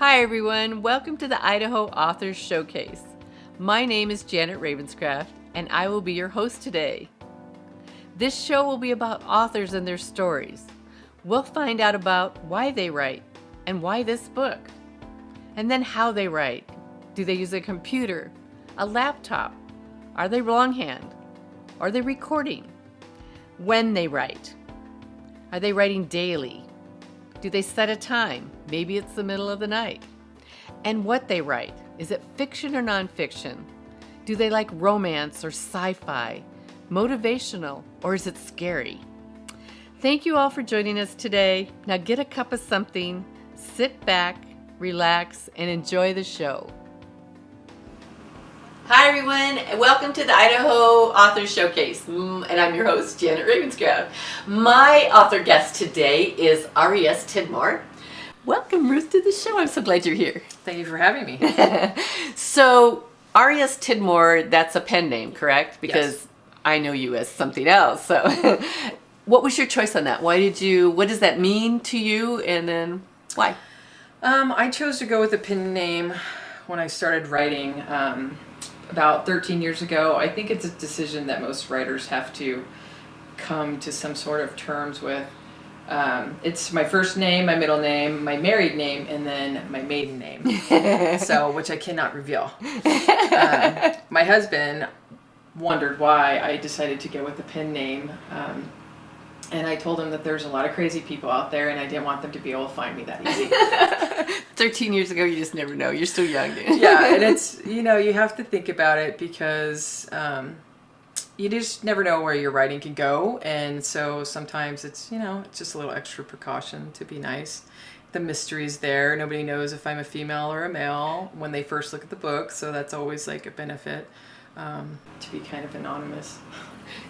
Hi everyone, welcome to the Idaho Authors Showcase. My name is Janet Ravenscraft and I will be your host today. This show will be about authors and their stories. We'll find out about why they write and why this book. And then how they write. Do they use a computer, a laptop? Are they longhand? Are they recording? When they write. Are they writing daily? Do they set a time? Maybe it's the middle of the night. And what they write. Is it fiction or nonfiction? Do they like romance or sci-fi? Motivational or is it scary? Thank you all for joining us today. Now get a cup of something, sit back, relax, and enjoy the show. Hi everyone, and welcome to the Idaho Authors Showcase, and I'm your host, Janet Ravenscraft. My author guest today is R.E.S. Tidmore. Welcome, Ruth, to the show. I'm so glad you're here. Thank you for having me. So, R.E.S. Tidmore, that's a pen name, correct? Because Yes. I know you as something else. So, what was your choice on that? What does that mean to you, and then why? I chose to go with a pen name when I started writing about 13 years ago. I think it's a decision that most writers have to come to some sort of terms with. It's my first name, my middle name, my married name, and then my maiden name. Which I cannot reveal. My husband wondered why I decided to go with the pen name. And I told him that there's a lot of crazy people out there and I didn't want them to be able to find me that easy. 13 years ago, you just never know. You're still young, dude. Yeah, and it's, you have to think about it because you just never know where your writing can go. And so sometimes it's, it's just a little extra precaution to be nice. The mystery's there. Nobody knows if I'm a female or a male when they first look at the book. So that's always like a benefit to be kind of anonymous.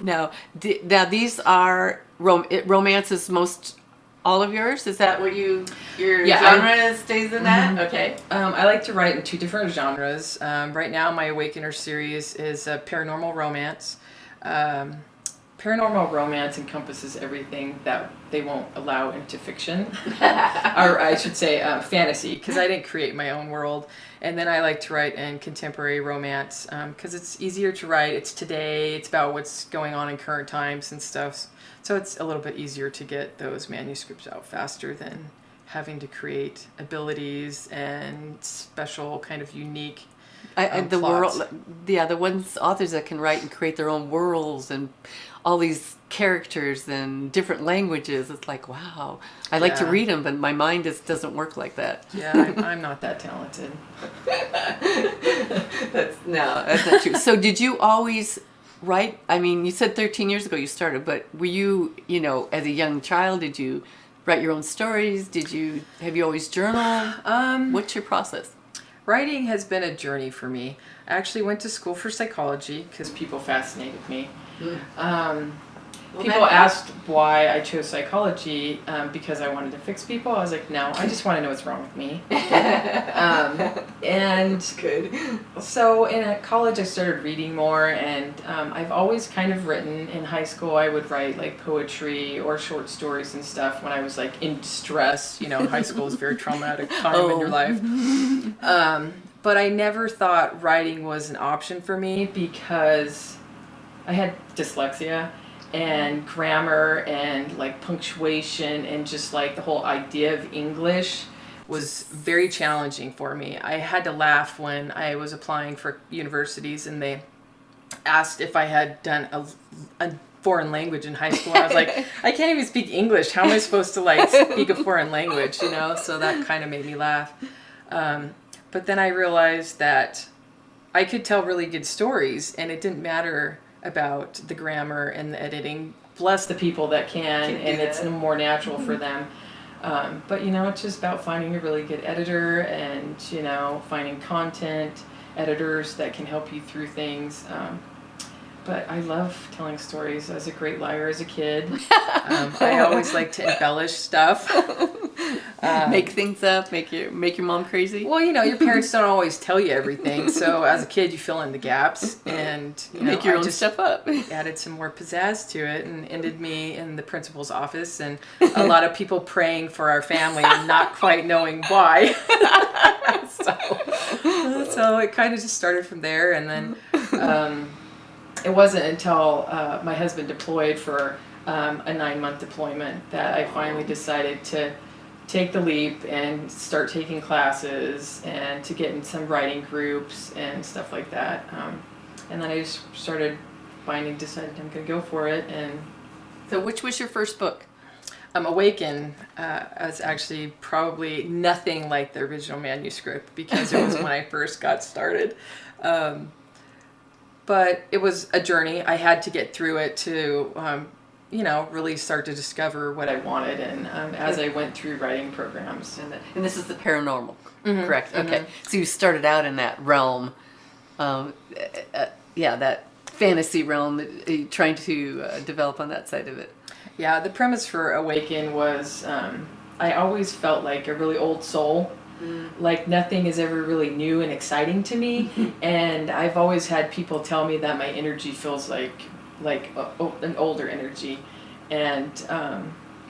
Now these are romances, most all of yours? Is that what your genre stays in that? Mm-hmm. Okay. I like to write in two different genres. Right now, my Awakener series is a paranormal romance. Paranormal romance encompasses everything that they won't allow into fiction, or I should say fantasy, because I didn't create my own world. And then I like to write in contemporary romance because it's easier to write. It's today. It's about what's going on in current times and stuff. So it's a little bit easier to get those manuscripts out faster than having to create abilities and special kind of unique The plots. the ones authors that can write and create their own worlds and all these characters and different languages. It's like, wow. I like to read them, but my mind just doesn't work like that. Yeah, I'm not that talented. That's not true. So did you always write? I mean, you said 13 years ago you started, but were you, as a young child, did you write your own stories? Have you always journaled? What's your process? Writing has been a journey for me. I actually went to school for psychology because people fascinated me. People asked why I chose psychology because I wanted to fix people. I was like, no, I just want to know what's wrong with me. And Good. so in college I started reading more, and I've always kind of written. In high school I would write like poetry or short stories and stuff when I was like in distress. High school is a very traumatic time in your life. But I never thought writing was an option for me because I had dyslexia and grammar and like punctuation and just like the whole idea of English was very challenging for me. I had to laugh when I was applying for universities and they asked if I had done a foreign language in high school. I was like, I can't even speak English. How am I supposed to like speak a foreign language, So that kind of made me laugh. But then I realized that I could tell really good stories and it didn't matter about the grammar and the editing. Bless the people that can and it's more natural for them. But it's just about finding a really good editor and finding content editors that can help you through things. But I love telling stories. I was a great liar as a kid. I always like to embellish stuff. Make things up, make your mom crazy. Well, your parents don't always tell you everything, so as a kid you fill in the gaps, and make your own stuff up. Added some more pizzazz to it, and ended me in the principal's office, and a lot of people praying for our family and not quite knowing why. So it kind of just started from there, and then it wasn't until my husband deployed for a 9-month deployment that I finally decided to take the leap and start taking classes and to get in some writing groups and stuff like that. And then I just started decided I'm going to go for it. And so which was your first book? Awaken was actually probably nothing like the original manuscript because it was when I first got started. But it was a journey. I had to get through it to really start to discover what I wanted, and as I went through writing programs. And this is the paranormal, correct? Okay. Mm-hmm. So you started out in that realm, that fantasy realm, that you're trying to develop on that side of it. Yeah, the premise for Awaken was I always felt like a really old soul. Like nothing is ever really new and exciting to me, and I've always had people tell me that my energy feels like an older energy, and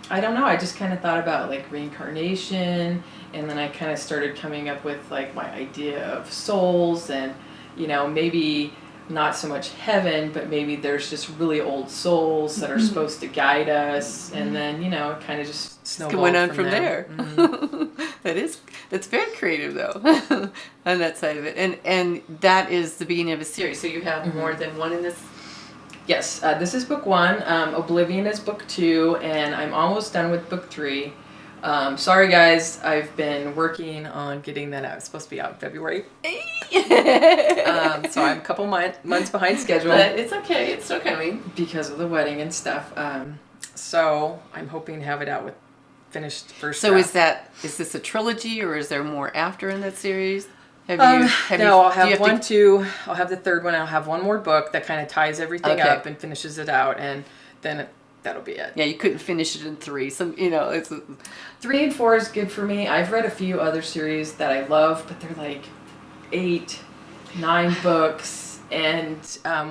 I don't know, I just kind of thought about like reincarnation, and then I kind of started coming up with like my idea of souls, and maybe not so much heaven, but maybe there's just really old souls that are supposed to guide us, and then it kind of just snowballed went on from there. That's very creative though, on that side of it, and that is the beginning of a series. So you have more than one in this. Yes, this is book 1. Oblivion is book 2, and I'm almost done with book 3. Sorry guys, I've been working on getting that out. It's supposed to be out in February. So I'm a couple months behind schedule. But it's okay, it's still coming. Because of the wedding and stuff. So I'm hoping to have it out with finished first So draft. is this a trilogy, or is there more after in that series? I'll have the third one. I'll have one more book that kind of ties everything up and finishes it out, and then that'll be it. Yeah, you couldn't finish it in 3. It's 3 and 4 is good for me. I've read a few other series that I love, but they're like 8, 9 books. And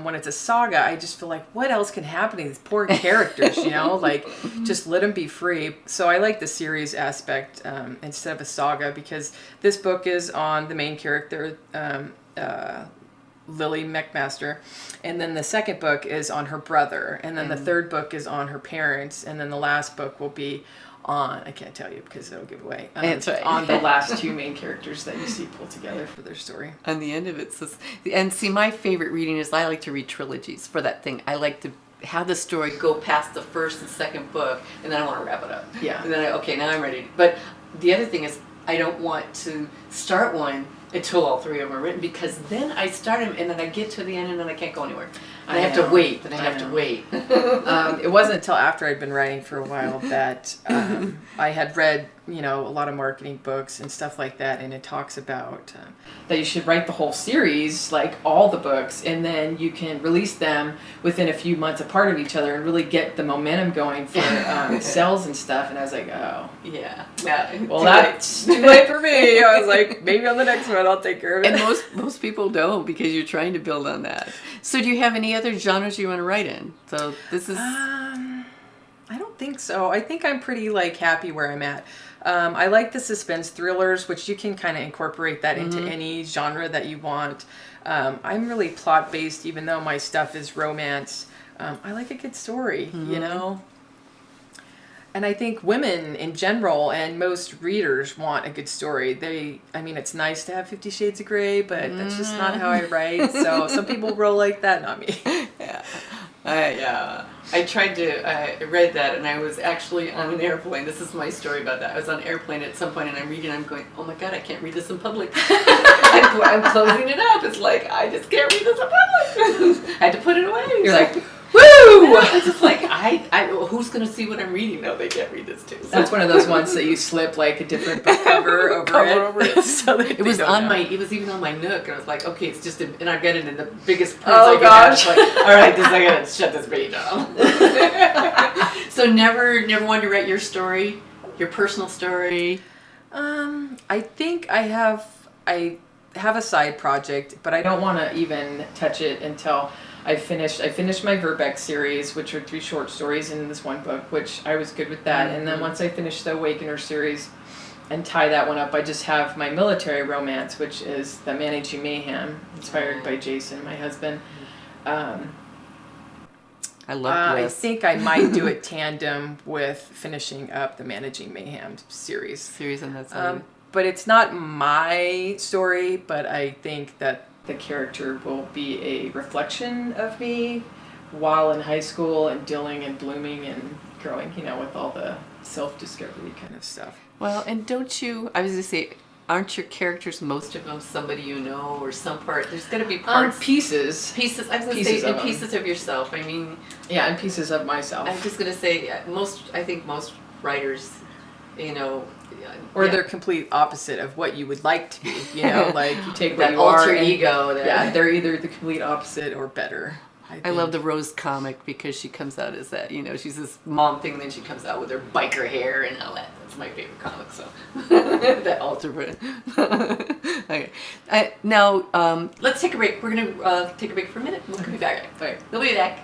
when it's a saga, I just feel like, what else can happen to these poor characters, Like, just let them be free. So I like the series aspect instead of a saga, because this book is on the main character, Lily McMaster. And then the second book is on her brother. And then the third book is on her parents. And then the last book will be on, I can't tell you because it'll give away, That's right. on the last 2 main characters that you see pulled together for their story. On the end of it. So, and see, my favorite reading is I like to read trilogies for that thing. I like to have the story go past the first and second book, and then I want to wrap it up. Yeah. And then now I'm ready. But the other thing is, I don't want to start one until all 3 of them are written, because then I start them and then I get to the end and then I can't go anywhere. And I have to wait. Then I have to wait. It wasn't until after I'd been writing for a while that I had read, a lot of marketing books and stuff like that, and it talks about that you should write the whole series, like all the books, and then you can release them within a few months apart of each other and really get the momentum going for sales and stuff. And I was like, oh. Yeah. Well, that's too late for me. I was like, maybe on the next one I'll take care of it. And most people don't, because you're trying to build on that. So do you have any other genres you want to write in? So this is... I don't think so. I think I'm pretty happy where I'm at. I like the suspense thrillers, which you can kind of incorporate that into any genre that you want. I'm really plot based, even though my stuff is romance. I like a good story, And I think women in general and most readers want a good story. It's nice to have 50 Shades of Grey, but that's just not how I write. So some people roll like that, not me. Yeah. I read that, and I was actually on an airplane. This is my story about that. I was on an airplane at some point, and I'm reading, and I'm going, oh my God, I can't read this in public. I'm closing it up. It's like, I just can't read this in public. I had to put it away. You're like, woo! It's just like, who's going to see what I'm reading? No, they can't read this too. So. That's one of those ones that you slip a different book cover over it. So it was it was even on my Nook, and I was like, okay, it's just, and I got it in the biggest print I could have. Like, all right, I gotta shut this page off. So never wanted to write your story Your personal story? I think I have a side project, but I don't want to even touch it until I finished my Verbeck series, which are 3 short stories in this one book, which I was good with that. And then once I finished the Awakener series and tie that one up, I just have my military romance, which is the Managing Mayhem, inspired by Jason, my husband. I love I this. think I might do it tandem with finishing up the Managing Mayhem series. And that's But it's not my story, but I think that the character will be a reflection of me while in high school and dealing and blooming and growing, with all the self-discovery kind of stuff. Well, and don't you, I was going to say, aren't your characters, most of them, somebody you know or some part? There's going to be parts. Pieces. Pieces, I was going to say, and pieces of yourself. I mean. Yeah, and pieces of myself. I'm just going to say, I think most writers, or they're complete opposite of what you would like to be, like you take what that you alter are ego. They're either the complete opposite or better. I love the Rose comic because she comes out as that, she's this mom thing, then she comes out with her biker hair and all that. That's my favorite comic, so that alter. Okay. Now, let's take a break. We're going to take a break for a minute. We'll be back. Right. We'll be back.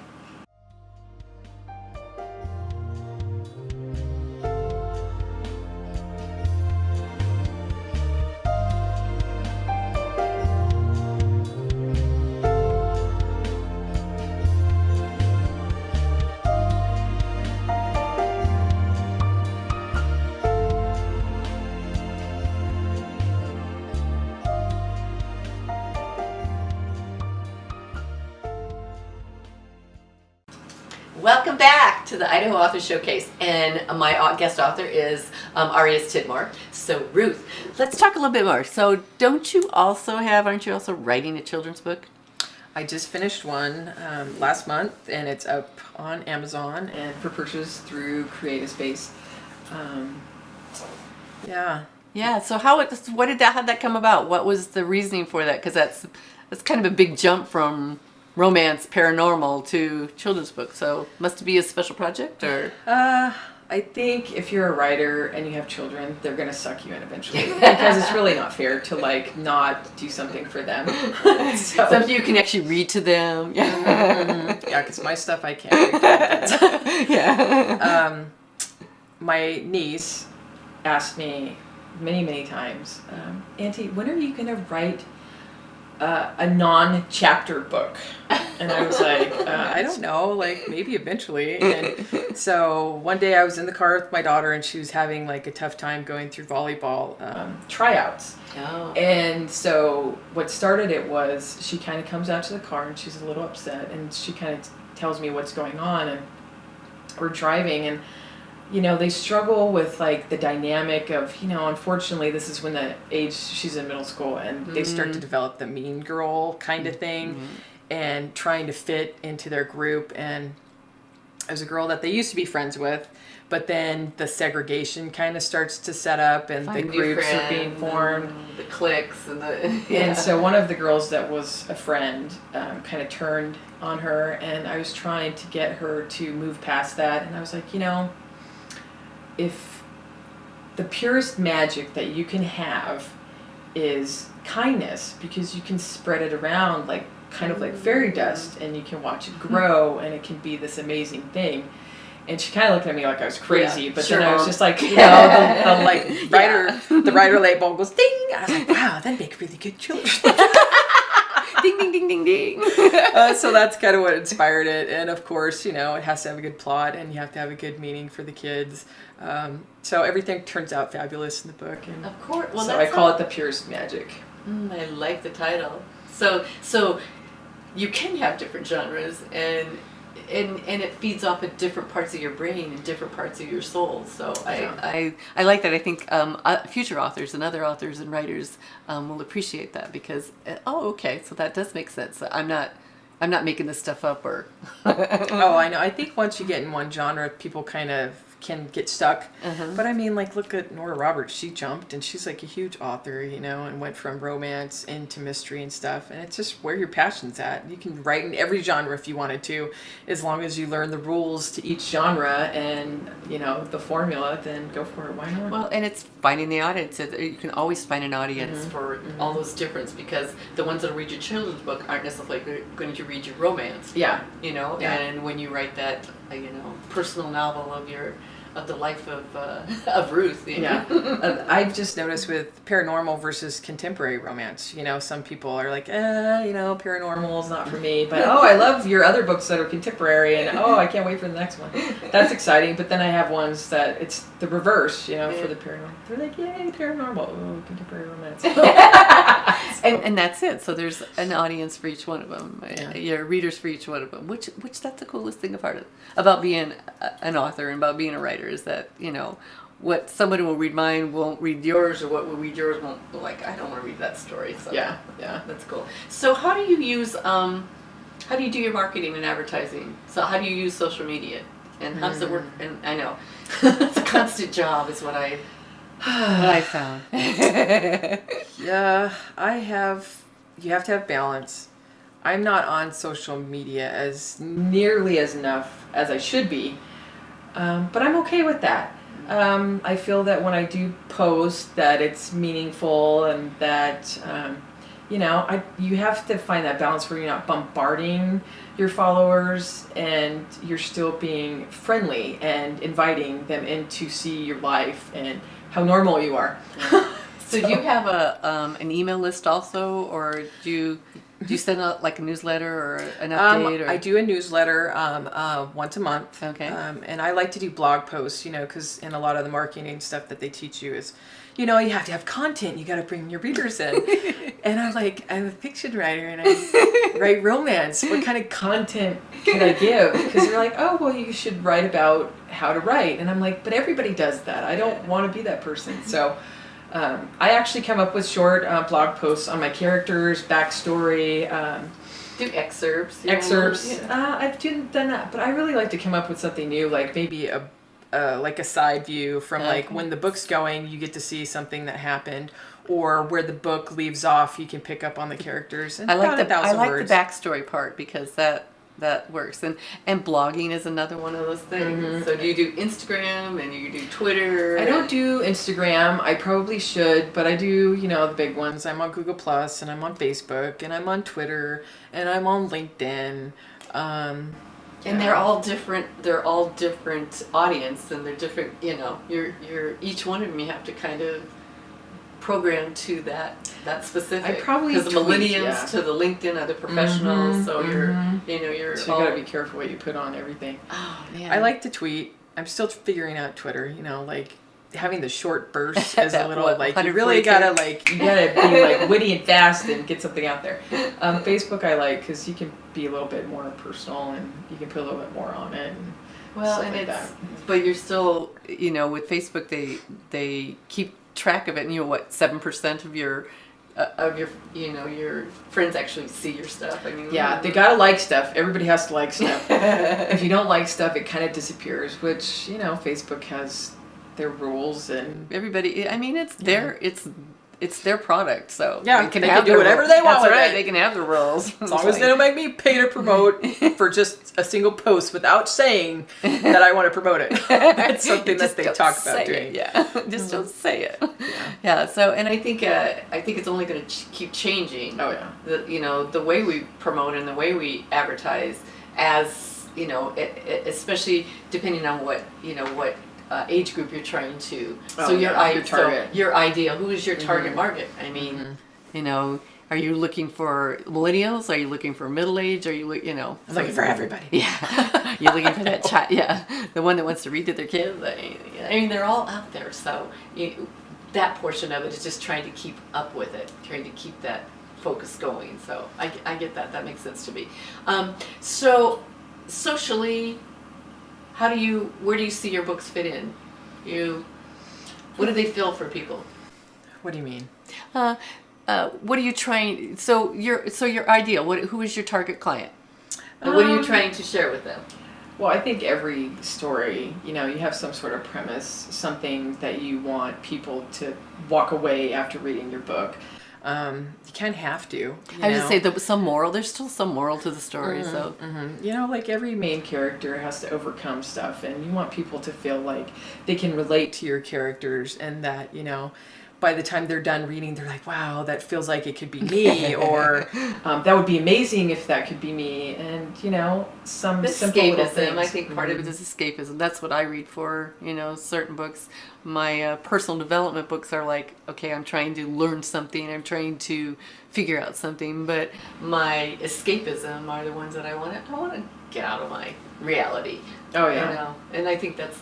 Welcome back to the Idaho Author Showcase, and my guest author is R.E.S. Tidmore. So Ruth, let's talk a little bit more. So aren't you also writing a children's book? I just finished one last month, and it's up on Amazon and for purchase through Creative Space. Yeah. So how'd that come about? What was the reasoning for that? Because that's kind of a big jump from romance, paranormal to children's book. So must it be a special project, or? I think if you're a writer and you have children, they're gonna suck you in eventually because it's really not fair to not do something for them. Something you can actually read to them. Yeah, because my stuff I can't read. Yeah. My niece asked me many times, Auntie, when are you gonna write a non-chapter book? And I was like, I don't know, maybe eventually. And so one day I was in the car with my daughter, and she was having a tough time going through volleyball tryouts. Oh. And so what started it was she kind of comes out to the car and she's a little upset, and she kind of tells me what's going on, and we're driving, and they struggle with the dynamic of, unfortunately this is when the age she's in middle school, and they start to develop the mean girl kind of thing, and trying to fit into their group. And there's a girl that they used to be friends with, but then the segregation kind of starts to set up, and the groups are being formed, the cliques, and and so one of the girls that was a friend kind of turned on her, and I was trying to get her to move past that, and I was like, if the purest magic that you can have is kindness, because you can spread it around kind of like fairy dust, and you can watch it grow, and it can be this amazing thing. And she kind of looked at me like I was crazy, but then I was just like, the writer light bulb goes ding. I was like, wow, that'd make really good children. Ding, ding, ding, ding, ding. So that's kind of what inspired it. And of course, it has to have a good plot, and you have to have a good meaning for the kids. So everything turns out fabulous in the book. And of course. Well, so I call it the purest magic. I like the title. So you can have different genres, and it feeds off of different parts of your brain and different parts of your soul. So I like that. I think future authors and other authors and writers will appreciate that, because okay, so that does make sense. I'm not making this stuff up, or Oh, I know. I think once you get in one genre, people kind of can get stuck. Uh-huh. But I mean, like, look at Nora Roberts. She jumped, and she's like a huge author, and went from romance into mystery and stuff. And it's just where your passion's at. You can write in every genre if you wanted to, as long as you learn the rules to each genre and, the formula, then go for it. Why not? Well, and it's finding the audience. You can always find an audience for all those difference, because the ones that read your children's book aren't necessarily going to read your romance. Yeah. And when you write that, personal novel of the life of Ruth. Yeah. I've just noticed with paranormal versus contemporary romance, some people are like, paranormal is not for me, but I love your other books that are contemporary, and I can't wait for the next one. That's exciting. But then I have ones that it's the reverse, for the paranormal. They're like, yay, paranormal, contemporary romance. And that's it. So there's an audience for each one of them. Yeah. Your readers for each one of them. Which that's the coolest thing about being an author and about being a writer, is that what somebody will read mine won't read yours, or what will read yours won't. Like, I don't want to read that story. So yeah, that's cool. So how do you use how do you do your marketing and advertising? So how do you use social media, and how does it work? And I know it's a constant job, is what I found. Yeah, you have to have balance. I'm not on social media as nearly as enough as I should be, but I'm okay with that. I feel that when I do post, that it's meaningful, and that you have to find that balance where you're not bombarding your followers, and you're still being friendly and inviting them in to see your life and how normal you are. So do you have an email list also, or do you send out like a newsletter or an update? I do a newsletter once a month. Okay. And I like to do blog posts, because in a lot of the marketing stuff that they teach you is, you have to have content. You got to bring your readers in. And I'm a fiction writer, and I write romance. What kind of content can I give? Because they're like, you should write about how to write. And I'm like, but everybody does that. I don't want to be that person. So I actually come up with short blog posts on my characters, backstory. Do excerpts. Yeah. I've done that, but I really like to come up with something new, like maybe like a side view from like when the book's going, you get to see something that happened, or where the book leaves off, you can pick up on the characters. And I like the words. The backstory part, because that works, and blogging is another one of those things. Mm-hmm. So do you do Instagram, and you do Twitter? I don't do Instagram. I probably should, but I do, the big ones. I'm on Google Plus, and I'm on Facebook, and I'm on Twitter, and I'm on LinkedIn. And they're all different. They're all different audience, and they're different. You're each one of them. You have to kind of program to that specific. I probably because the millennials to the LinkedIn are the professionals. So you're So you gotta be careful what you put on everything. Oh man. I like to tweet. I'm still figuring out Twitter. Like having the short bursts as a little you really gotta be like witty and fast and get something out there. Facebook I like because you can be a little bit more personal, and you can put a little bit more on it. But you're still with Facebook they keep track of it, and 7% of your your friends actually see your stuff. I mean, they gotta like stuff. Everybody has to like stuff. If you don't like stuff, it kind of disappears, which Facebook has their rules, and everybody, I mean, it's their product, so they can do whatever they want. That's right. They can have the rules as long as they don't make me pay to promote for just a single post without saying that I want to promote it. That's something that they talk about doing. Just don't say it. Yeah. So, and I think it's only going to keep changing. Oh yeah. The way we promote and the way we advertise, as especially depending on what age group you're trying to. Your target. So your ideal. Who is your target market? I mean, are you looking for millennials? Are you looking for middle age? Are you I'm looking for everybody. Yeah. You're looking for that child. Yeah. The one that wants to read to their kids. I mean, they're all out there. So that portion of it is just trying to keep up with it, trying to keep that focus going. So I get that. That makes sense to me. So socially, where do you see your books fit in? What do they fill for people? What do you mean? What are you trying? So your ideal. Who is your target client? What are you trying to share with them? Well, I think every story, you have some sort of premise, something that you want people to walk away after reading your book. You kind of have to. I would just say there was some moral. There's still some moral to the story. So, like every main character has to overcome stuff, and you want people to feel like they can relate to your characters, and that by the time they're done reading, they're like, wow, that feels like it could be me, or that would be amazing if that could be me, and some simple little things. I think part of it is escapism. That's what I read for, certain books. My personal development books are like, okay, I'm trying to learn something, I'm trying to figure out something, but my escapism are the ones that I want to get out of my reality. Oh yeah. And I think that's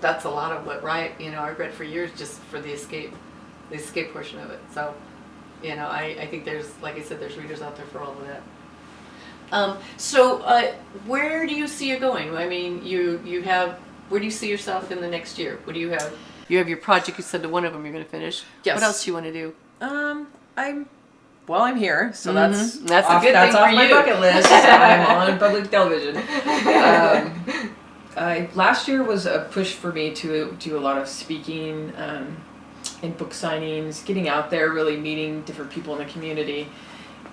that's a lot of what I've read for years, just for the escape portion of it. So, I think there's, like I said, there's readers out there for all of that. So where do you see it going? I mean, you have, where do you see yourself in the next year? What do you have? You have your project. You said that one of them you're going to finish. Yes. What else do you want to do? I'm here, so that's a good thing for my you. Bucket list. I'm on public television. Last year was a push for me to do a lot of speaking and book signings, getting out there, really meeting different people in the community.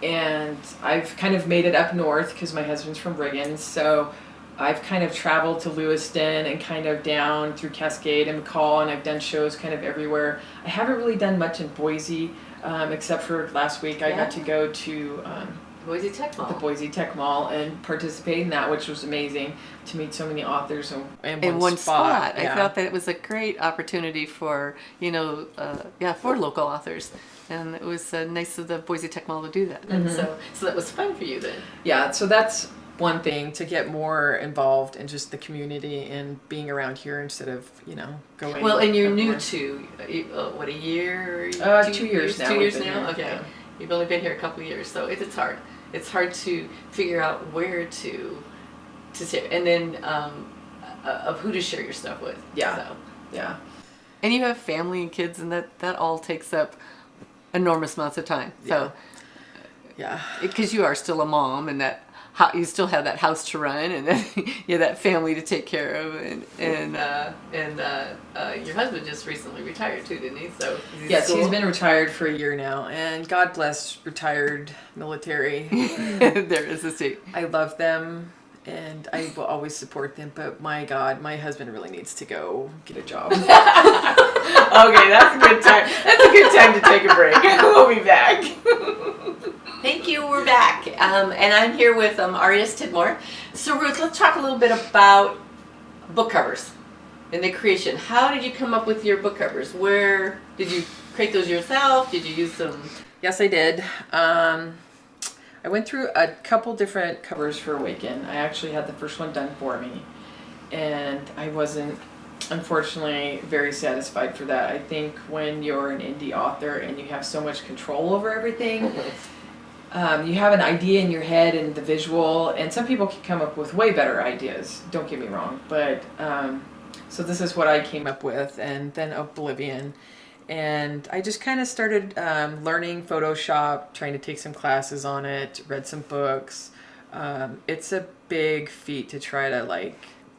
And I've kind of made it up north because my husband's from Brigham, so I've kind of traveled to Lewiston and kind of down through Cascade and McCall, and I've done shows kind of everywhere. I haven't really done much in Boise, except for last week I got to go to Boise Tech Mall. the Boise Tech Mall and participate in that, which was amazing, to meet so many authors in one spot. I thought that it was a great opportunity for, for local authors. And it was nice of the Boise Tech Mall to do that. And so that was fun for you then. Yeah, so that's one thing, to get more involved in just the community and being around here instead of, going. Well, and you're new to, a year? 2 years now. 2 years now? Here. Okay. Yeah. You've only been here a couple of years, so it's hard. It's hard to figure out where to share, and then of who to share your stuff with. Yeah. So. Yeah. And you have family and kids, and that all takes up enormous amounts of time. So. Yeah. Because you are still a mom, and that you still have that house to run, and then you have that family to take care of, and your husband just recently retired too, didn't he? So he's been retired for a year now, and God bless retired military. There is a state. I love them, and I will always support them. But my God, my husband really needs to go get a job. Okay, that's a good time. That's a good time to take a break. We'll be back. Thank you. We're back, and I'm here with R.E.S. Tidmore. So Ruth, let's talk a little bit about book covers and the creation. How did you come up with your book covers? Where did you create those yourself? Did you use them? Yes, I did. I went through a couple different covers for Awaken. I actually had the first one done for me, and I wasn't, unfortunately, very satisfied for that. I think when you're an indie author and you have so much control over everything, you have an idea in your head and the visual, and some people can come up with way better ideas, don't get me wrong, but so this is what I came up with, and then Oblivion. And I just kind of started learning Photoshop, trying to take some classes on it, read some books. It's a big feat to try to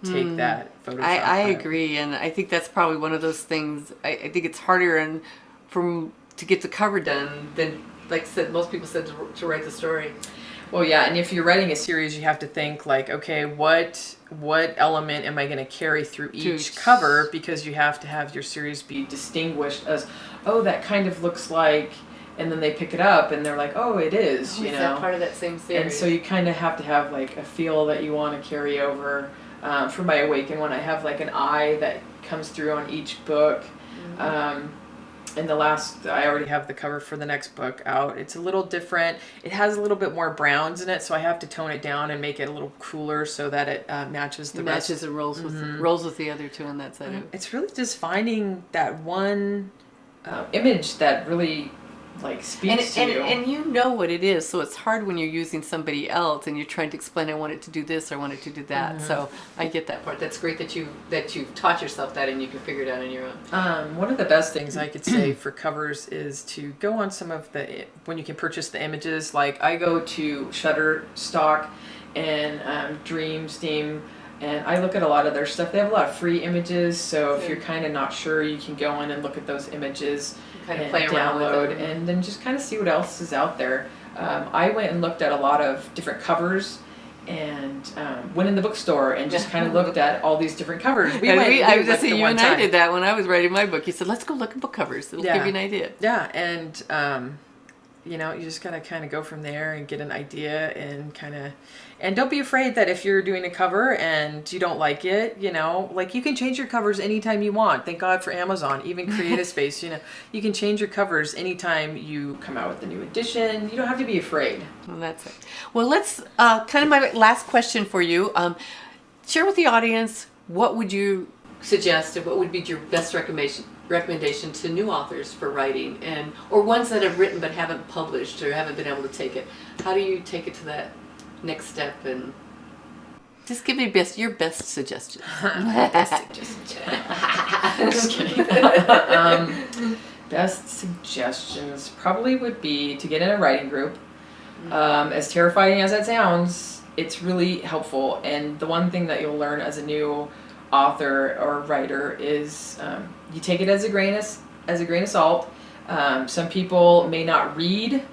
take that Photoshop. I agree, and I think that's probably one of those things. I think it's harder to get the cover done than, like I said, most people said, to write the story. Well, yeah, and if you're writing a series, you have to think okay, what element am I going to carry through each cover, because you have to have your series be distinguished as, oh, that kind of looks like, and then they pick it up and they're like, oh, it is, Is that part of that same series? And so you kind of have to have a feel that you want to carry over. For my Awaken one, I have an eye that comes through on each book. And I already have the cover for the next book out. It's a little different. It has a little bit more browns in it, so I have to tone it down and make it a little cooler so that it matches the rest. Matches and rolls with the other two on that side. It's really just finding that one image that really like speaks to you. And you know what it is, so it's hard when you're using somebody else and you're trying to explain, I want it to do this or I want it to do that. So I get that part. That's great that you've taught yourself that and you can figure it out on your own. One of the best things I could say for covers is to go on some of the, when you can purchase the images, like I go to Shutterstock and Dream, Steam, and I look at a lot of their stuff. They have a lot of free images, so if you're kind of not sure, you can go in and look at those images Kind of and play around with download, them. and then just kind of see what else is out there. I went and looked at a lot of different covers, and went in the bookstore and just kind of looked at all these different covers. I was just saying, you and I did that when I was writing my book. You said, let's go look at book covers. It'll give you an idea. Yeah, and you know, you just gotta kind of go from there and get an idea and and don't be afraid that if you're doing a cover and you don't like it, you know, like you can change your covers anytime you want. Thank God for Amazon, even Creative Space, you know, you can change your covers anytime you come out with a new edition. You don't have to be afraid. Well, that's it. Well, let's, kind of my last question for you. Share with the audience, what would you suggest and what would be your best recommendation to new authors for writing, and or ones that have written but haven't published or haven't been able to take it? How do you take it to that next step? And just give me your best suggestion. Just kidding. Best suggestions probably would be to get in a writing group. As terrifying as that sounds, it's really helpful. And the one thing that you'll learn as a new author or writer is you take it as a grain of salt. Some people may not read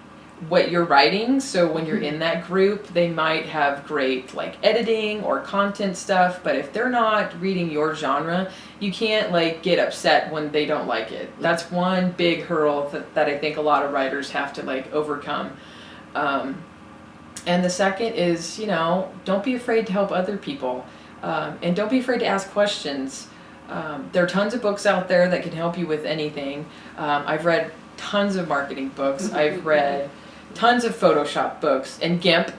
what you're writing, so when you're in that group, they might have great like editing or content stuff, but if they're not reading your genre, you can't like get upset when they don't like it. That's one big hurdle that I think a lot of writers have to like overcome. And the second is, you know, don't be afraid to help other people. And don't be afraid to ask questions. There are tons of books out there that can help you with anything. I've read tons of marketing books. I've read tons of Photoshop books. And GIMP,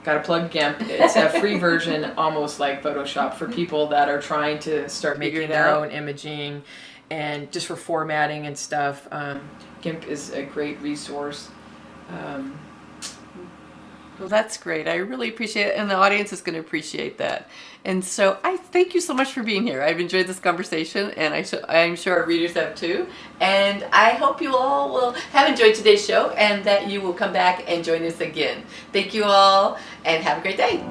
gotta plug GIMP. It's a free version, almost like Photoshop, for people that are trying to start making their own imaging and just for formatting and stuff. GIMP is a great resource. Well, that's great. I really appreciate it, and the audience is going to appreciate that. And so I thank you so much for being here. I've enjoyed this conversation, and I'm sure our readers have too. And I hope you all will have enjoyed today's show and that you will come back and join us again. Thank you all, and have a great day.